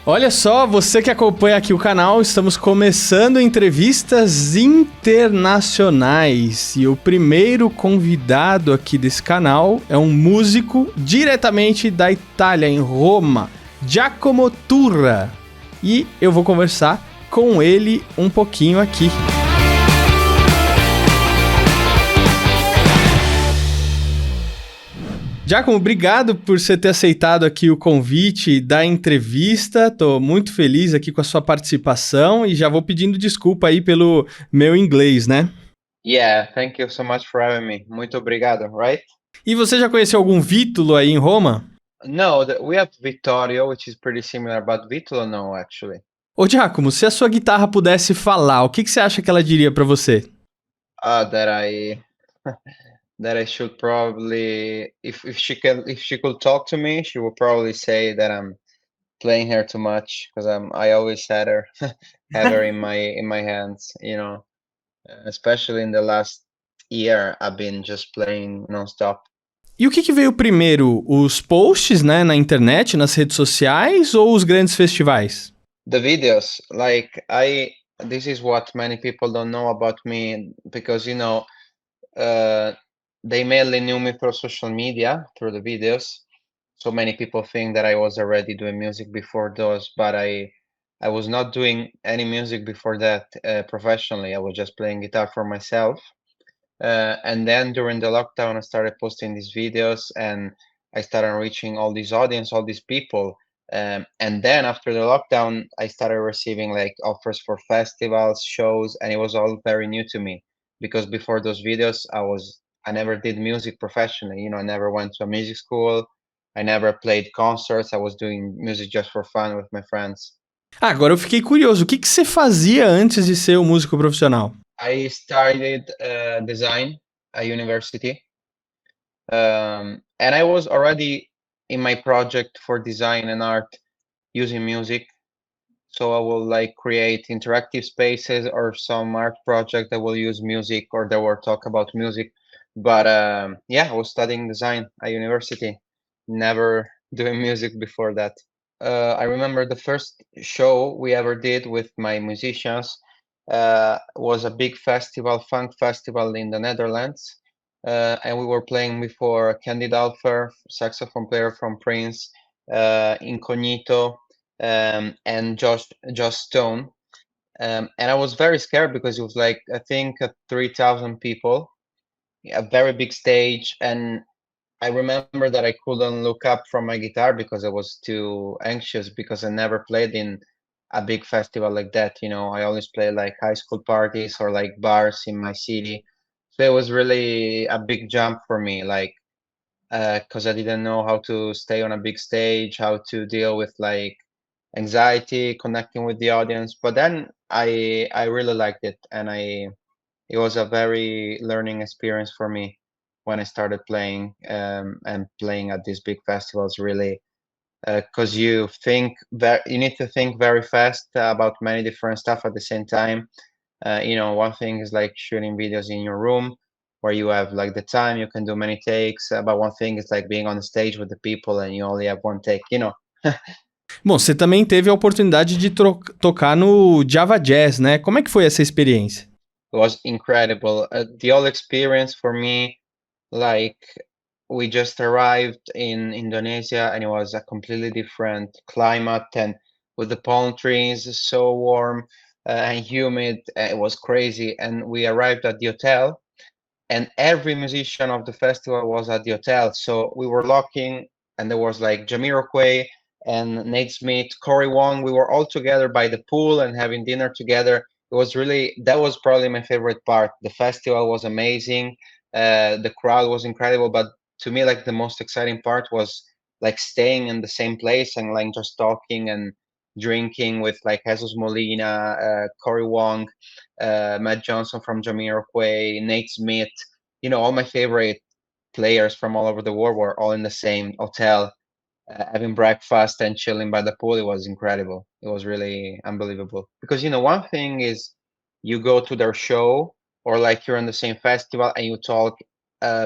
Olha só, você que acompanha aqui o canal, estamos começando entrevistas internacionais e o primeiro convidado aqui desse canal é um músico diretamente da Itália, em Roma, Giacomo Turra, e eu vou conversar com ele um pouquinho aqui. Giacomo, obrigado por você ter aceitado aqui o convite da entrevista. Estou muito feliz aqui com a sua participação e já vou pedindo desculpa aí pelo meu inglês, né? Yeah, thank you so much for having me. Muito obrigado, right? E você já conheceu algum Vítolo aí em Roma? No, we have Vittorio, which is pretty similar, but Vítolo, no, actually. Ô Giacomo, se a sua guitarra pudesse falar, o que você acha que ela diria para você? That I that I should probably, if she could talk to me, she would probably say that I'm playing her too much because I always had her have her in my hands, you know. Especially in the last year, I've been just playing nonstop. E o que veio primeiro, os posts, né, na internet, nas redes sociais ou os grandes festivais? The videos, like this is what many people don't know about me because they mainly knew me through social media, through the videos. So many people think that I was already doing music before those, but I was not doing any music before that professionally. I was just playing guitar for myself. And then during the lockdown, I started posting these videos and I started reaching all this audience, all these people. And then after the lockdown, I started receiving like offers for festivals, shows, and it was all very new to me because before those videos, I never did music professionally. You know, I never went to a music school. I never played concerts. I was doing music just for fun with my friends. Agora eu fiquei curioso, o que você fazia antes de ser um músico profissional? I studied design at university. And I was already in my project for design and art using music. So I will like create interactive spaces or some art project that will use music or that will talk about music. But yeah, I was studying design at university, never doing music before that. I remember the first show we ever did with my musicians was a big festival, funk festival in the Netherlands. And we were playing before Candy Dulfer, saxophone player from Prince, Incognito, and Josh Stone. And I was very scared because it was like I think 3,000 people, a very big stage, and I remember that I couldn't look up from my guitar because I was too anxious because I never played in a big festival like that. You know, I always play like high school parties or like bars in my city. So it was really a big jump for me, like, because I didn't know how to stay on a big stage, how to deal with like anxiety, connecting with the audience. But then I really liked it, and it was a very learning experience for me when I started playing and playing at these big festivals. Really, because you need to think very fast about many different stuff at the same time. One thing is like shooting videos in your room where you have like the time, you can do many takes, but one thing is like being on the stage with the people and you only have one take, you know. Bom, você também teve a oportunidade de tocar no Java Jazz, né? Como é que foi essa experiência? It was incredible. The whole experience for me, like we just arrived in Indonesia and it was a completely different climate, and with the palm trees so warm and humid, it was crazy. And we arrived at the hotel and every musician of the festival was at the hotel. So we were locking, and there was like Jamiroquai and Nate Smith, Corey Wong. We were all together by the pool and having dinner together. That was probably my favorite part. The festival was amazing. The crowd was incredible. But to me, like the most exciting part was like staying in the same place and like just talking and drinking with like Jesus Molina, Corey Wong, Matt Johnson from Jamiroquai, Nate Smith. All my favorite players from all over the world were all in the same hotel, having breakfast and chilling by the pool. It was incredible. It was really unbelievable. Because one thing is you go to their show or like you're on the same festival and you talk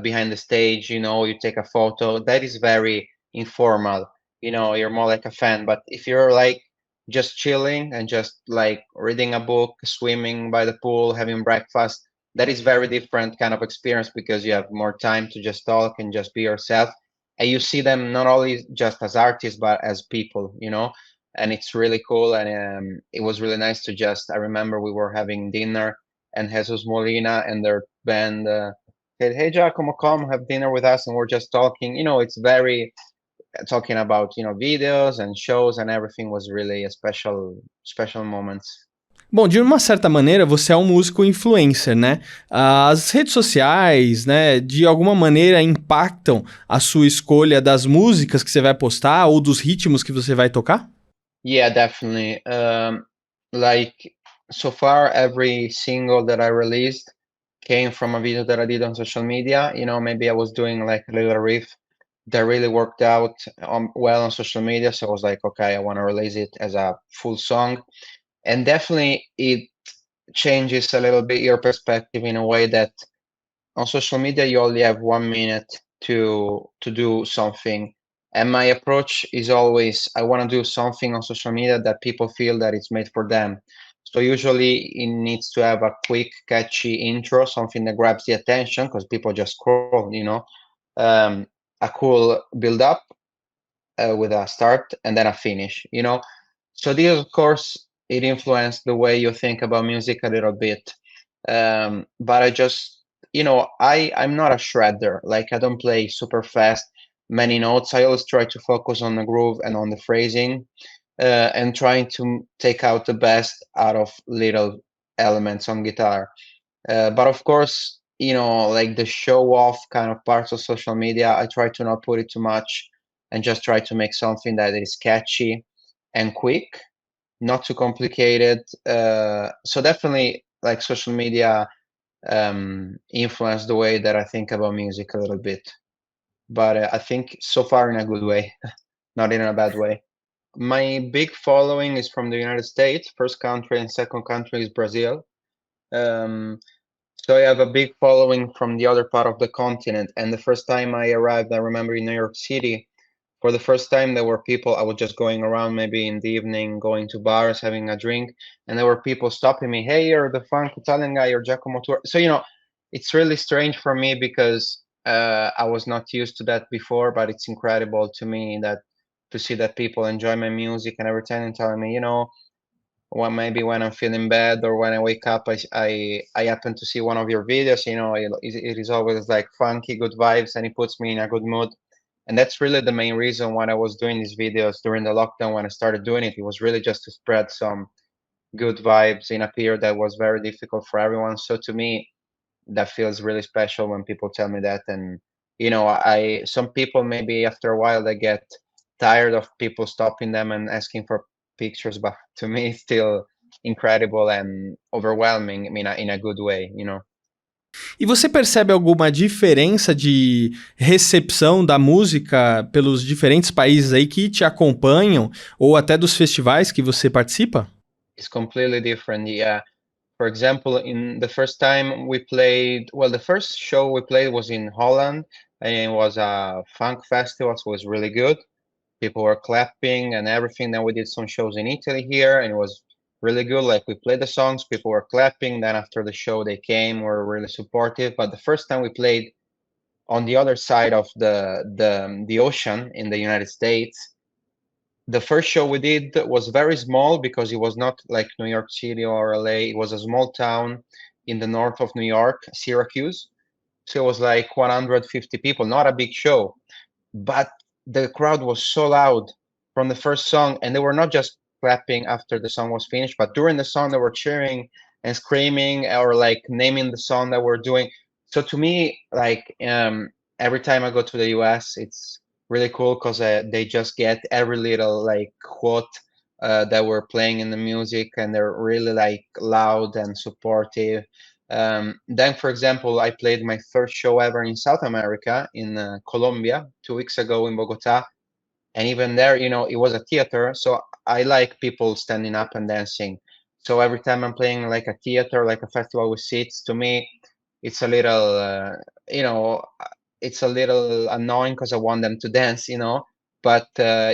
behind the stage. You take a photo. That is very informal. You're more like a fan. But if you're like just chilling and just like reading a book, swimming by the pool, having breakfast. That is very different kind of experience because you have more time to just talk and just be yourself. And you see them not only just as artists, but as people, you know? And it's really cool. And it was really nice to just, I remember we were having dinner and Jesus Molina and their band said, "Hey, Giacomo, come have dinner with us." And we're just talking. You know, it's very talking about, you know, videos and shows and everything was really a special moments. Bom, de uma certa maneira, você é um músico influencer, né? As redes sociais, né, de alguma maneira impactam a sua escolha das músicas que você vai postar ou dos ritmos que você vai tocar? Yeah, definitely. Like so far, every single that I released came from a video that I did on social media. You know, maybe I was doing like a little riff that really worked out well on social media. So I was like, okay, I want to release it as a full song. And definitely it changes a little bit your perspective in a way that on social media you only have 1 minute to do something, and my approach is always I want to do something on social media that people feel that it's made for them. So usually it needs to have a quick catchy intro, something that grabs the attention because people just scroll, you know. A cool build up with a start and then a finish, you know. So this, of course, it influenced the way you think about music a little bit. But I just, you know, I'm not a shredder. Like I don't play super fast, many notes. I always try to focus on the groove and on the phrasing, and trying to take out the best out of little elements on guitar. But of course, you know, like the show off kind of parts of social media, I try to not put it too much and just try to make something that is catchy and quick, not too complicated. So definitely like social media influence the way that I think about music a little bit. But I think so far in a good way, not in a bad way. My big following is from the United States. First country and second country is Brazil. Um, So I have a big following from the other part of the continent. And the first time I arrived, I remember in New York City, for the first time, there were people, I was just going around maybe in the evening, going to bars, having a drink, and there were people stopping me. Hey, you're the funk Italian guy, you're Giacomo Turra. So, you know, it's really strange for me because I was not used to that before, but it's incredible to me that to see that people enjoy my music and every time telling me, you know, well, maybe when I'm feeling bad or when I wake up, I happen to see one of your videos. You know, it is always like funky, good vibes, and it puts me in a good mood. And that's really the main reason why I was doing these videos during the lockdown. When I started doing it, it was really just to spread some good vibes in a period that was very difficult for everyone. So to me, that feels really special when people tell me that. And you know, I some people maybe after a while they get tired of people stopping them and asking for pictures, but to me it's still incredible and overwhelming. I mean, in a good way, you know. E você percebe alguma diferença de recepção da música pelos diferentes países aí que te acompanham ou até dos festivais que você participa? It's completely different. Yeah. For example, in the first time we played, well, the first show we played was in Holland, and it was a funk festival, so it was really good. People were clapping and everything. Then we did some shows in Italy here, and it was really good. Like we played the songs, people were clapping. Then after the show, they came, were really supportive. But the first time we played on the other side of the ocean in the United States, the first show we did was very small because it was not like New York City or LA. It was a small town in the north of New York, Syracuse. So it was like 150 people, not a big show, but the crowd was so loud from the first song, and they were not just clapping after the song was finished, but during the song they were cheering and screaming or like naming the song that we're doing. So to me, like every time I go to the US, it's really cool because they just get every little like quote that we're playing in the music, and they're really like loud and supportive. Then, for example, I played my first show ever in South America in Colombia 2 weeks ago in Bogota, and even there, you know, it was a theater, so I like people standing up and dancing. So every time I'm playing like a theater, like a festival with seats, to me, it's a little, you know, it's a little annoying because I want them to dance, you know. But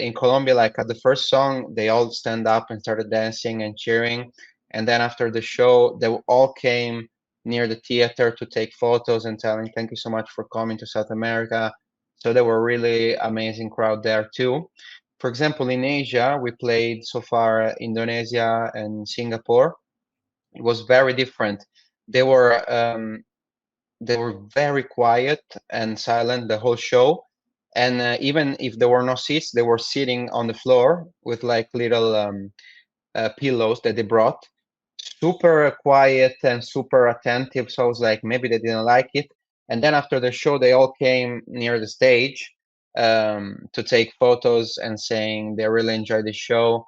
in Colombia, like at the first song, they all stand up and started dancing and cheering. And then after the show, they all came near the theater to take photos and telling, thank you so much for coming to South America. So there were really amazing crowd there too. For example, in Asia, we played so far Indonesia and Singapore. It was very different. They were very quiet and silent the whole show, and even if there were no seats, they were sitting on the floor with like little pillows that they brought. Super quiet and super attentive. So I was like, maybe they didn't like it. And then after the show, they all came near the stage to take photos and saying they really enjoyed the show.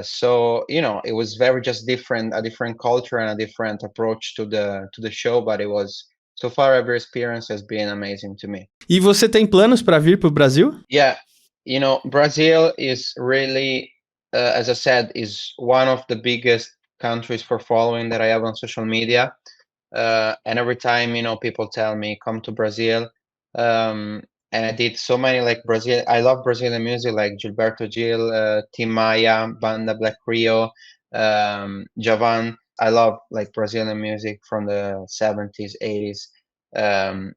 So you know, it was very just different, a different culture and a different approach to the show. But it was, so far, every experience has been amazing to me. E você tem planos para vir para o Brasil? Yeah, you know, Brazil is really, as I said, is one of the biggest countries for following that I have on social media. And every time, you know, people tell me, come to Brazil. And I did so many like Brazil. I love Brazilian music like Gilberto Gil, Tim Maia, Banda Black Rio, Javan. I love like Brazilian music from the 70s, 80s.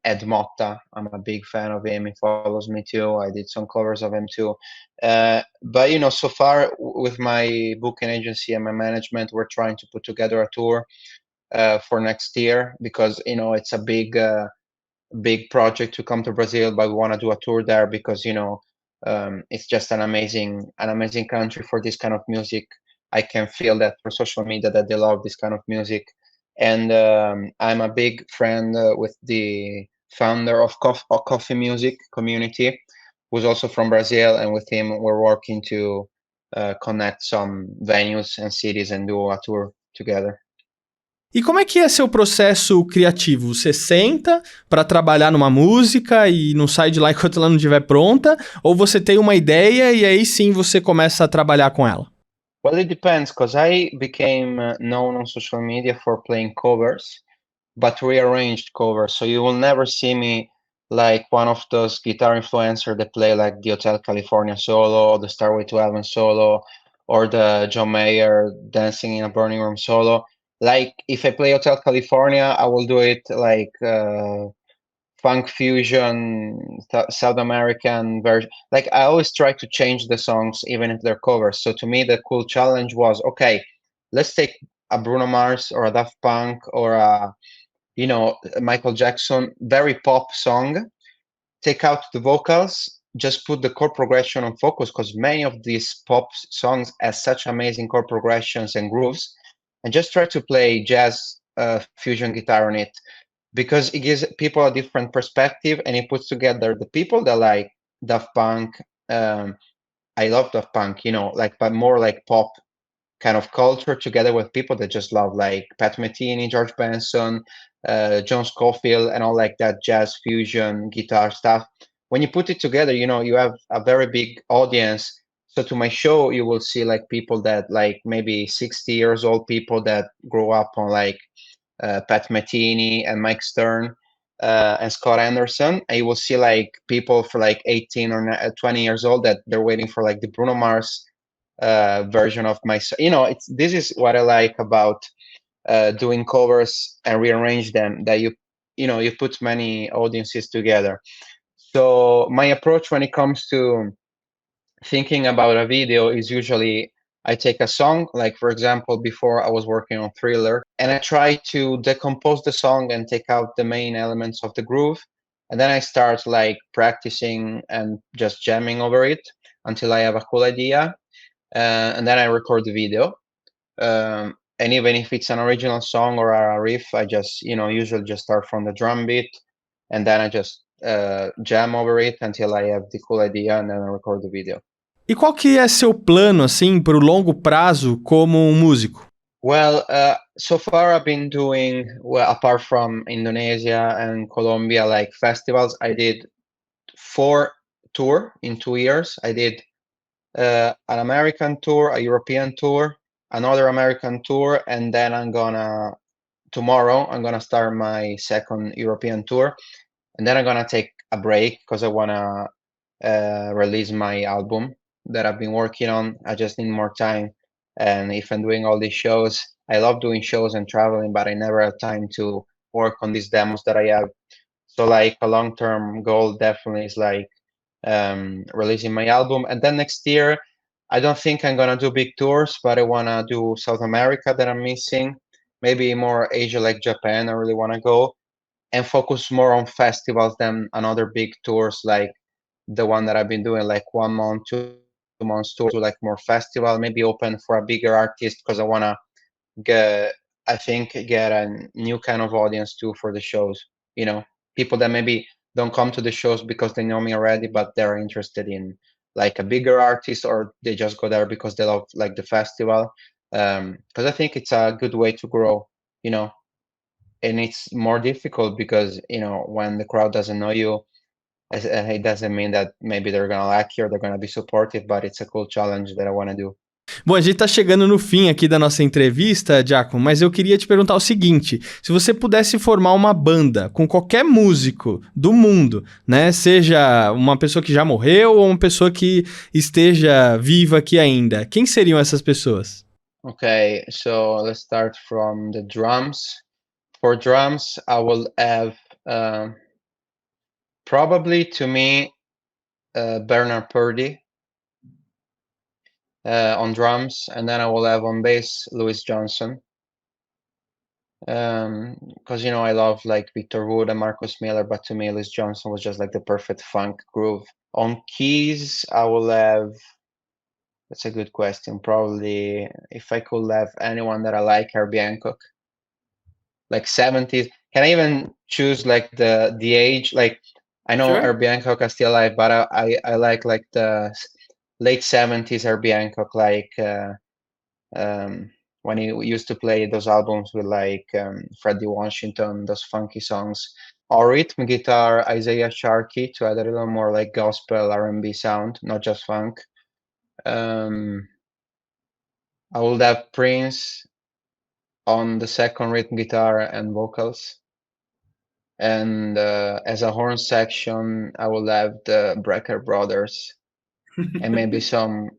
Ed Motta, I'm a big fan of him. He follows me too. I did some covers of him too. But you know, so far with my booking agency and my management, we're trying to put together a tour for next year, because you know it's a big project to come to Brazil, but we want to do a tour there because you know it's just an amazing country for this kind of music. I can feel that for social media that they love this kind of music, and I'm a big friend with the founder of Coffee Music Community, who's also from Brazil, and with him we're working to connect some venues and cities and do a tour together. E como é que é seu processo criativo? Você senta para trabalhar numa música e não sai de lá enquanto ela não estiver pronta? Ou você tem uma ideia e aí sim você começa a trabalhar com ela? Well, it depends, because I became known on social media for playing covers, but rearranged covers. So you will never see me like one of those guitar influencers that play like the Hotel California solo, or the Starway to Heaven solo, or the John Mayer Dancing in a Burning Room solo. Like if I play Hotel California, I will do it like funk fusion, South American version. Like I always try to change the songs, even if they're covers. So to me, the cool challenge was, okay, let's take a Bruno Mars or a Daft Punk or a, you know, Michael Jackson, very pop song, take out the vocals, just put the chord progression on focus, because many of these pop songs have such amazing chord progressions and grooves, and just try to play jazz fusion guitar on it, because it gives people a different perspective, and it puts together the people that like Daft Punk. I love Daft Punk, you know, like, but more like pop kind of culture, together with people that just love like Pat Metheny, George Benson, John Scofield, and all like that jazz fusion guitar stuff. When you put it together, you know, you have a very big audience. So to my show, you will see like people that like maybe 60 years old people that grow up on like Pat Metheny and Mike Stern and Scott Anderson, and you will see like people for like 18 or 20 years old that they're waiting for like the Bruno Mars version of my, you know, this is what I like about doing covers and rearrange them, that you know, you put many audiences together. So my approach when it comes to thinking about a video is usually I take a song, like for example, before I was working on Thriller, and I try to decompose the song and take out the main elements of the groove. And then I start like practicing and just jamming over it until I have a cool idea. And then I record the video. And even if it's an original song or a riff, I just, you know, usually just start from the drum beat, and then I just jam over it until I have the cool idea, and then I record the video. E qual que é seu plano, assim, para o longo prazo como músico? Well, so far I've been doing, well, apart from Indonesia and Colombia, like festivals, I did 4 tours in 2 years. I did an American tour, a European tour, another American tour, and then tomorrow I'm gonna start my second European tour, and then I'm gonna take a break because I wanna release my album that I've been working on. I just need more time. And if I'm doing all these shows, I love doing shows and traveling, but I never have time to work on these demos that I have. So like a long-term goal definitely is like releasing my album. And then next year, I don't think I'm gonna do big tours, but I wanna do South America that I'm missing. Maybe more Asia, like Japan, I really wanna go. And focus more on festivals than another big tours like the one that I've been doing, like 1 month, 2 months tour to like more festival, maybe open for a bigger artist, because I wanna get a new kind of audience too for the shows. You know, people that maybe don't come to the shows because they know me already, but they're interested in like a bigger artist, or they just go there because they love like the festival. Because I think it's a good way to grow, you know. And it's more difficult because, you know, when the crowd doesn't know you, it doesn't mean that maybe they're gonna like you or they're gonna be supportive, but it's a cool challenge that I want to do. Bom, a gente tá chegando no fim aqui da nossa entrevista, Giacomo, mas eu queria te perguntar o seguinte: se você pudesse formar uma banda com qualquer músico do mundo, né, seja uma pessoa que já morreu ou uma pessoa que esteja viva aqui ainda, quem seriam essas pessoas? Okay, so let's start from the drums. For drums, I will have probably to me Bernard Purdy on drums, and then I will have on bass Louis Johnson, because, you know, I love like Victor Wood and Marcus Miller, but to me Louis Johnson was just like the perfect funk groove. On keys, I will have, that's a good question, probably if I could have anyone that I like, Herbie Hancock, like 70s. Can I even choose like the age? Like, I know Sure. Herbie Hancock is still alive, but I like the late 70s Herbie Hancock, like when he used to play those albums with like Freddie Washington, those funky songs. Or rhythm guitar, Isaiah Sharkey, to add a little more like gospel R&B sound, not just funk. I would have Prince on the second rhythm guitar and vocals. And as a horn section, I will have the Brecker Brothers, and maybe some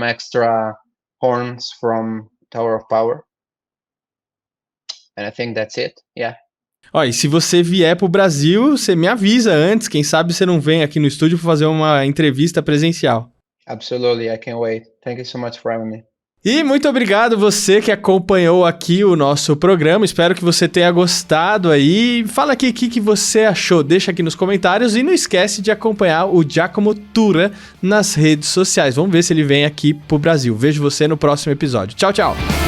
extra horns from Tower of Power. And I think that's it. Yeah. Ó, e se você vier pro Brasil, você me avisa antes, quem sabe você não vem aqui no estúdio para fazer uma entrevista presencial. Absolutely, I can't wait. Thank you so much for having me. E muito obrigado você que acompanhou aqui o nosso programa, espero que você tenha gostado aí. Fala aqui o que você achou, deixa aqui nos comentários e não esquece de acompanhar o Giacomo Turra nas redes sociais. Vamos ver se ele vem aqui pro Brasil. Vejo você no próximo episódio. Tchau, tchau!